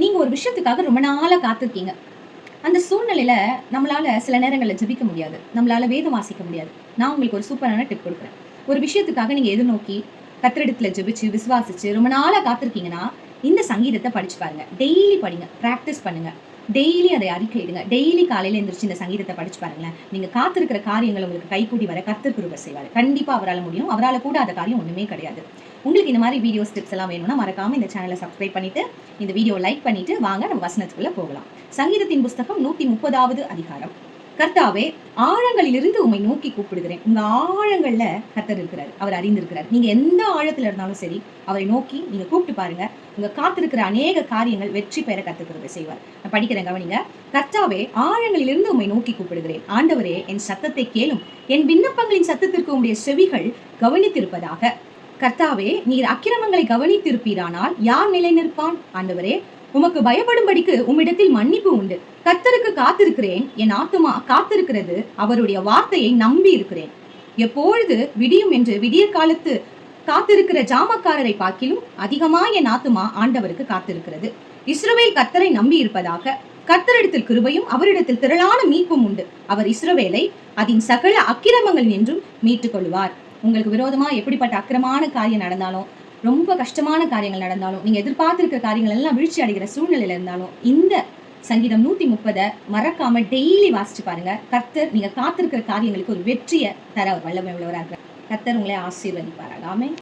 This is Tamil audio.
நீங்க ஒரு விஷயத்துக்காக ரொம்ப நாளா காத்திருக்கீங்க. அந்த சூழ்நிலையில நம்மளால சில நேரங்கள்ல ஜெபிக்க முடியாது. நம்மளால வேதம் வாசிக்க முடியாது. நான் உங்களுக்கு ஒரு சூப்பரான டிப் குடுக்குறேன். ஒரு விஷயத்துக்காக நீங்க எதிர்நோக்கி கர்த்தரிடத்துல ஜெபிச்சு, விசுவாசிச்சு ரொம்ப நாளா காத்திருக்கீங்கன்னா, இந்த சங்கீதத்த படிச்சு பாருங்க. டெய்லி படிங்க. பிராக்டிஸ் பண்ணுங்க. டெய்லி அதை அறிக்கையிடுங்க. டெய்லி காலையில எந்திரிச்சு இந்த சங்கீதத்த படிச்சு பாருங்களேன். நீங்க காத்திருக்கிற காரியங்கள் உங்களுக்கு கைகூடி வர கர்த்தர் கிருபை செய்வாரு. கண்டிப்பா அவரால முடியும். அவரால கூடாத காரியம் ஒண்ணுமே கிடையாது. உங்களுக்கு இந்த மாரி வீடியோஸ், டிப்ஸ் எல்லாம் வேணும்னா மறக்காம இந்த சேனல சப்ஸ்கிரைப் பண்ணிட்டு, இந்த வீடியோவ லைக் பண்ணிட்டு வாங்க நம்ம வசனத்துக்குள்ள போகலாம். சங்கீதத்தின் புஸ்தகம் 130வது அதிகாரம். கர்த்தாவே, ஆழங்களிலிருந்து உம்மை நோக்கி கூப்பிடுகிறேன். உங்க ஆழங்கள்ல கர்த்தர் இருக்கிறாரு. அவர் அறிந்திருக்கிறார். நீங்க எந்த ஆழத்துல இருந்தாலும் சரி, அவரை நோக்கி நீங்க கூப்பிட்டு பாருங்க. உங்க காத்திருக்கிற அநேக காரியங்கள் வெற்றி பெற கர்த்தர் கிருபை செய்வார். நான் படிக்கிறேன் கவனிங்க. கர்த்தாவே, ஆழங்களிலிருந்து உம்மை நோக்கி கூப்பிடுகிறேன். ஆண்டவரே, என் சத்தத்தை கேளும். என் விண்ணப்பங்களின் சத்தத்திற்கு உம்முடைய செவிகள் கவனித்திருப்பதாக. கர்த்தாவே, நீர் அக்கிரமங்களை கவனித்திருப்பீரானால் யார் நிலை நிற்பான்? ஆண்டவரே, உமக்கு பயப்படும்படிக்கு உம்மிடத்தில் மன்னிப்பு உண்டு. கர்த்தருக்கு காத்திருக்கிறேன். என் ஆத்துமா காத்திருக்கிறது. அவருடைய வார்த்தையை நம்பி இருக்கிறேன். எப்பொழுது விடியும் என்று விடியற் காலத்து காத்திருக்கிற ஜாமக்காரரை பார்க்கிலும் அதிகமாய் என் ஆத்துமா ஆண்டவருக்கு காத்திருக்கிறது. இஸ்ரவேல் கர்த்தரை நம்பி இருப்பதாக. கர்த்தரிடத்தில் கிருபையும் அவரிடத்தில் திரளான மீட்பும் உண்டு. அவர் இஸ்ரவேலை அதன் சகல அக்கிரமங்கள் என்றும் மீட்டுக் கொள்வார். உங்களுக்கு விரோதமா எப்படிப்பட்ட அக்கிரமான காரியம் நடந்தாலும், ரொம்ப கஷ்டமான காரியங்கள் நடந்தாலும், நீங்க எதிர்பார்த்திருக்கிற காரியங்கள் எல்லாம் வீழ்ச்சி அடைகிற சூழ்நிலையில இருந்தாலும், இந்த சங்கீதம் 130 மறக்காம டெய்லி வாசிச்சு பாருங்க. கர்த்தர் நீங்க காத்திருக்கிற காரியங்களுக்கு ஒரு வெற்றியை தர அவர் வல்லமை உள்ளவராக இருக்கிறார். கர்த்தர் உங்களை ஆசீர்வதிப்பாராக. ஆமென்.